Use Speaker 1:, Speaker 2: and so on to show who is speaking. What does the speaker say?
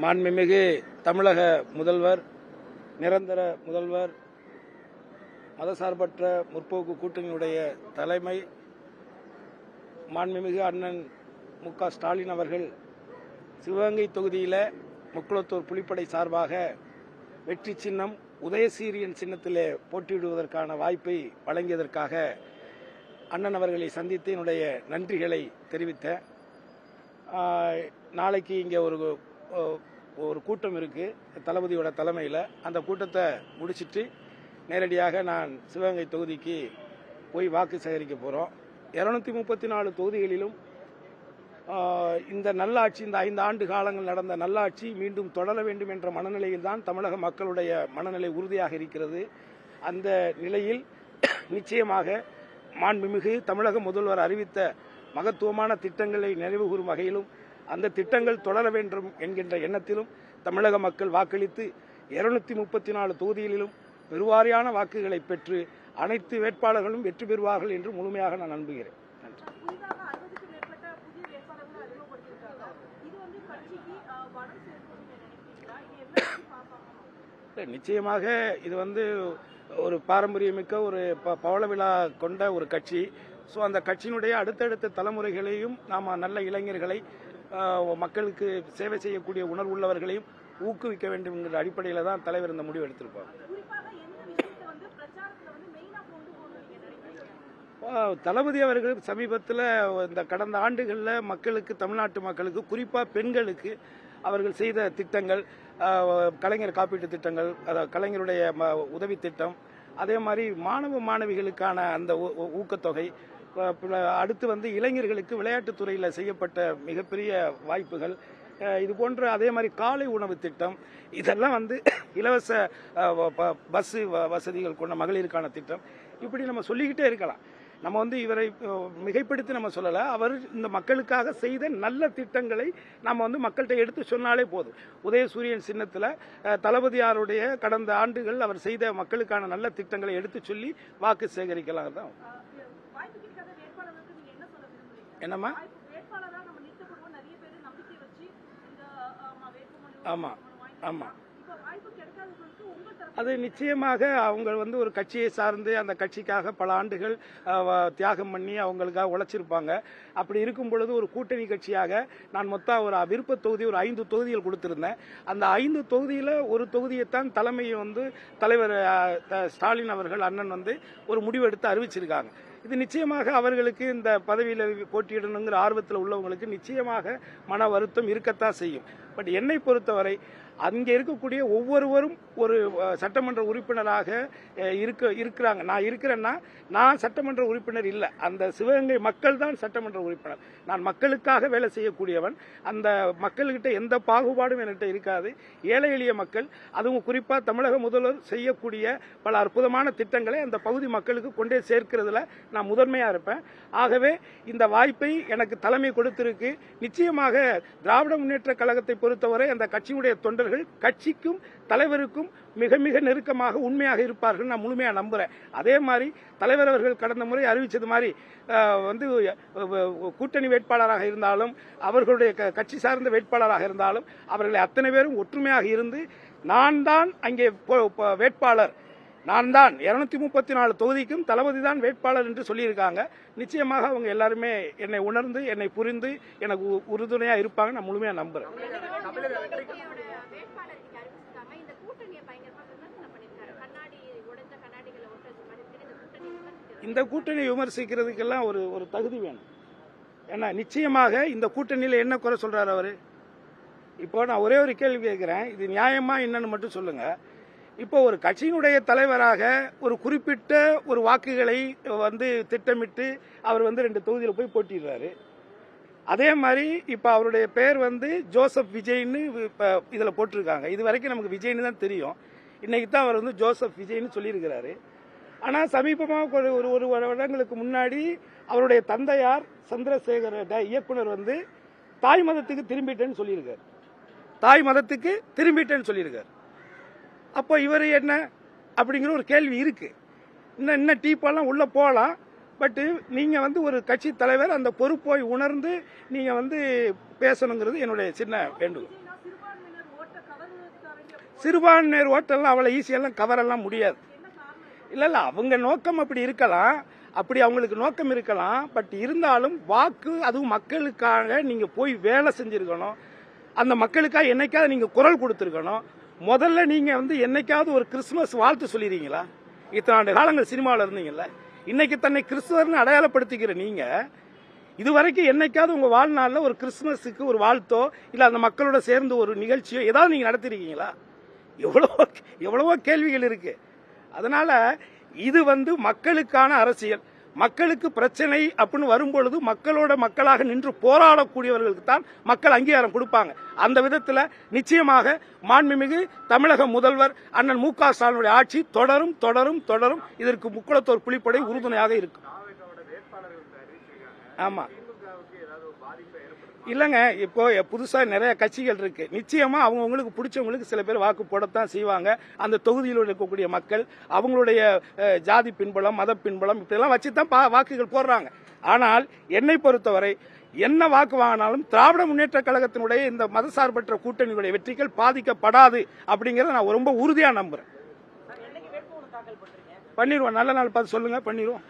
Speaker 1: மாண்புமிகு தமிழக முதல்வர், நிரந்தர முதல்வர், மதசார்பற்ற முற்போக்கு கூட்டணியுடைய தலைமை மாண்புமிகு அண்ணன் மு.க. ஸ்டாலின் அவர்கள் சிவகங்கை தொகுதியில் முக்குளத்தூர் புலிப்படை சார்பாக வெற்றி சின்னம் உதயசீரியன் சின்னத்திலே போட்டியிடுவதற்கான வாய்ப்பை வழங்கியதற்காக அண்ணன் அவர்களை சந்தித்து என்னுடைய நன்றிகளை தெரிவித்தேன். நாளைக்கு இங்கே ஒரு கூட்டம் இருக்குது தளபதியோட தலைமையில். அந்த கூட்டத்தை முடிச்சிட்டு நேரடியாக நான் சிவகங்கை தொகுதிக்கு போய் வாக்கு சேகரிக்க போகிறோம். 234 தொகுதிகளிலும் இந்த நல்லாட்சி, இந்த 5 ஆண்டு காலங்கள் நடந்த நல்லாட்சி மீண்டும் தொடர வேண்டும் என்ற மனநிலையில் தான் தமிழக மக்களுடைய மனநிலை உறுதியாக இருக்கிறது. அந்த நிலையில் நிச்சயமாக மாண்புமிகு தமிழக முதல்வர் அறிவித்த மகத்துவமான திட்டங்களை நிறைவுகூறும் வகையிலும் அந்த திட்டங்கள் தொடர வேண்டும் என்கின்ற எண்ணத்திலும் தமிழக மக்கள் வாக்களித்து 234 தொகுதிகளிலும் பெருவாரியான வாக்குகளை பெற்று அனைத்து வேட்பாளர்களும் வெற்றி பெறுவார்கள் என்று முழுமையாக நான் நம்புகிறேன். நிச்சயமாக இது ஒரு பாரம்பரியமிக்க ஒரு பவள விழா கொண்ட ஒரு கட்சி. ஸோ அந்த கட்சியினுடைய அடுத்தடுத்த தலைமுறைகளையும் நாம் நல்ல இளைஞர்களை, மக்களுக்கு சேவை செய்யக்கூடிய உணர்வுள்ளவர்களையும் ஊக்குவிக்க வேண்டும் என்கிற அடிப்படையில் தான் தலைவர் இந்த முடிவு எடுத்திருப்பார். தளபதி அவர்கள் சமீபத்தில் இந்த கடந்த ஆண்டுகளில் மக்களுக்கு, தமிழ்நாட்டு மக்களுக்கு, குறிப்பாக பெண்களுக்கு அவர்கள் செய்த திட்டங்கள், கலைஞர் காப்பீட்டு திட்டங்கள், கலைஞருடைய உதவி திட்டம், அதே மாதிரி மாணவ மாணவிகளுக்கான அந்த ஊக்கத்தொகை, அடுத்து இளைஞர்களுக்கு விளையாட்டுத்துறையில் செய்யப்பட்ட மிகப்பெரிய வாய்ப்புகள், இது போன்ற அதே மாதிரி காலை உணவு திட்டம், இதெல்லாம் இலவச பஸ் வசதிகள் கொண்ட மகளிருக்கான திட்டம், இப்படி நம்ம சொல்லிக்கிட்டே இருக்கலாம். நம்ம இவரை மிகைப்படுத்தி நம்ம சொல்லலை. அவர் இந்த மக்களுக்காக செய்த நல்ல திட்டங்களை நம்ம மக்கள்கிட்ட எடுத்து சொன்னாலே போதும். உதயசூரியன் சின்னத்தில் தளபதியாருடைய கடந்த ஆண்டுகள் அவர் செய்த மக்களுக்கான நல்ல திட்டங்களை எடுத்து சொல்லி வாக்கு சேகரிக்கலாம் தான். என்னம்மா? ஆமா ஆமா, அது நிச்சயமாக அவங்க ஒரு கட்சியை சார்ந்து அந்த கட்சிக்காக பல ஆண்டுகள் தியாகம் பண்ணி அவங்களுக்காக உழைச்சிருப்பாங்க. அப்படி இருக்கும் பொழுது ஒரு கூட்டணி கட்சியாக நான் மொத்தம் ஒரு விருப்ப தொகுதி ஒரு 5 தொகுதிகள் கொடுத்திருந்தேன். அந்த 5 தொகுதியில் ஒரு தொகுதியைத்தான் தலைமையை தலைவர் ஸ்டாலின் அவர்கள் அண்ணன் ஒரு முடிவு எடுத்து அறிவிச்சிருக்காங்க. இது நிச்சயமாக அவர்களுக்கு இந்த பதவியில் போட்டியிடணுங்கிற ஆர்வத்தில் உள்ளவங்களுக்கு நிச்சயமாக மன வருத்தம் இருக்கத்தான் செய்யும். பட் என்னை பொறுத்தவரை அங்கே இருக்கக்கூடிய ஒவ்வொருவரும் ஒரு சட்டமன்ற உறுப்பினராக இருக்கிறாங்க. நான் இருக்கிறேன்னா நான் சட்டமன்ற உறுப்பினர் இல்லை, அந்த சிவகங்கை மக்கள் தான் சட்டமன்ற உறுப்பினர். நான் மக்களுக்காக வேலை செய்யக்கூடியவன். அந்த மக்கள்கிட்ட எந்த பாகுபாடும் என்கிட்ட இருக்காது. ஏழை எளிய மக்கள், அதுவும் குறிப்பாக தமிழக முதல்வர் செய்யக்கூடிய பல அற்புதமான திட்டங்களை அந்த பகுதி மக்களுக்கு கொண்டே சேர்க்கிறதுல நான் முதன்மையாக இருப்பேன். ஆகவே இந்த வாய்ப்பை எனக்கு தலைமை கொடுத்திருக்கு. நிச்சயமாக திராவிட முன்னேற்ற கழகத்தை பொறுத்தவரை அந்த கட்சியுடைய தொண்டர்கள் கட்சிக்கும் தலைவருக்கும் மிக மிக நெருக்கமாக உண்மையாக இருப்பார்கள், நான் முழுமையாக நம்புறேன். அதே மாதிரி தலைவர் அவர்கள் கடந்த முறை அறிவிச்சது மாதிரி கூட்டணி வேட்பாளராக இருந்தாலும் அவர்களுடைய கட்சி சார்ந்த வேட்பாளராக இருந்தாலும் அவர்களை அத்தனை பேரும் ஒற்றுமையாக இருந்து நான் தான் அங்கே வேட்பாளர், நான் தான் 234 தொகுதிக்கும் தளபதி தான் வேட்பாளர் என்று சொல்லியிருக்காங்க. நிச்சயமாக அவங்க எல்லாருமே என்னை உணர்ந்து, என்னை புரிந்து எனக்கு உறுதுணையாக இருப்பாங்க, நான் முழுமையாக நம்புறேன். இந்த கூட்டணி விமர்சிக்கிறதுக்கெல்லாம் ஒரு தகுதி வேணும். ஏன்னா நிச்சயமாக இந்த கூட்டணியில் என்ன குறை சொல்றாரு அவரு? இப்போ நான் ஒரே ஒரு கேள்வி கேட்கிறேன், இது நியாயமா என்னன்னு மட்டும் சொல்லுங்க. இப்போ ஒரு கட்சியினுடைய தலைவராக ஒரு குறிப்பிட்ட ஒரு வாக்குகளை திட்டமிட்டு அவர் 2 தொகுதியில் போய் போட்டிடுறாரு. அதே மாதிரி இப்போ அவருடைய பெயர் ஜோசப் விஜய்னு இதில் போட்டிருக்காங்க. இது வரைக்கும் நமக்கு விஜய்னு தான் தெரியும். இன்னைக்கு தான் அவர் ஜோசப் விஜய்னு சொல்லியிருக்கிறாரு. ஆனால் சமீபமாக ஒரு வருடங்களுக்கு முன்னாடி அவருடைய தந்தையார் சந்திரசேகர இயக்குனர் தாய் மதத்துக்கு திரும்பிட்டேன்னு சொல்லியிருக்காரு. தாய் மதத்துக்கு திரும்பிட்டேன்னு சொல்லியிருக்காரு. அப்போ இவர் என்ன அப்படிங்கிற ஒரு கேள்வி இருக்கு. இன்னும் டீப்பெல்லாம் உள்ள போகலாம். பட் நீங்க ஒரு கட்சி தலைவர், அந்த பொறுப்பை உணர்ந்து நீங்க பேசணுங்கிறது என்னுடைய சின்ன வேண்டுகோள். சிறுபான்மையர் ஓட்டெல்லாம் அவ்வளோ ஈஸியெல்லாம் கவரெல்லாம் முடியாது. இல்லை அவங்க நோக்கம் அப்படி இருக்கலாம், அப்படி அவங்களுக்கு நோக்கம் இருக்கலாம். பட் இருந்தாலும் வாக்கு, அதுவும் மக்களுக்காக நீங்கள் போய் வேலை செஞ்சுருக்கணும். அந்த மக்களுக்காக என்னைக்காவது நீங்கள் குரல் கொடுத்துருக்கணும். முதல்ல நீங்கள் வந்து என்னைக்காவது ஒரு கிறிஸ்துமஸ் வாழ்த்து சொல்லிடுறீங்களா? இத்தனை ஆண்டு காலங்கள் சினிமாவில் இருந்தீங்கல்ல, இன்னைக்கு தன்னை கிறிஸ்துவர்னு அடையாளப்படுத்திக்கிற நீங்கள் இதுவரைக்கும் என்னைக்காவது உங்கள் வாழ்நாளில் ஒரு கிறிஸ்துமஸுக்கு ஒரு வாழ்த்தோ இல்லை அந்த மக்களோட சேர்ந்து ஒரு நிகழ்ச்சியோ ஏதாவது நீங்கள் நடத்திருக்கீங்களா? எவ்வளவோ கேள்விகள் இருக்கு. அதனால இது வந்து மக்களுக்கான அரசியல். மக்களுக்கு பிரச்சனை அப்படின்னு வரும்பொழுது மக்களோட மக்களாக நின்று போராடக்கூடியவர்களுக்கு தான் மக்கள் அங்கீகாரம் கொடுப்பாங்க. அந்த விதத்தில் நிச்சயமாக மாண்புமிகு தமிழக முதல்வர் அண்ணன் மு.க. ஸ்டாலினுடைய ஆட்சி தொடரும் தொடரும் தொடரும். இதற்கு முக்குளத்தோர் புலிப்படை உறுதுணையாக இருக்கும். ஆமா இல்லைங்க, இப்போ புதுசா நிறைய கட்சிகள் இருக்கு. நிச்சயமா அவங்களுக்கு பிடிச்சவங்களுக்கு சில பேர் வாக்கு போடத்தான் செய்வாங்க. அந்த தொகுதியில் இருக்கக்கூடிய மக்கள் அவங்களுடைய ஜாதி பின்புலம், மத பின்புலம் இப்படிலாம் வச்சுதான் வாக்குகள் போடுறாங்க. ஆனால் என்னை பொறுத்தவரை என்ன வாக்கு வாங்கினாலும் திராவிட முன்னேற்ற கழகத்தினுடைய இந்த மதசார்பற்ற கூட்டணியுடைய வெற்றிகள் பாதிக்கப்படாது அப்படிங்கறத நான் ரொம்ப உறுதியா நம்புறேன். பண்ணிடுவோம், நல்ல நாள் பார்த்து சொல்லுங்க, பண்ணிடுவோம்.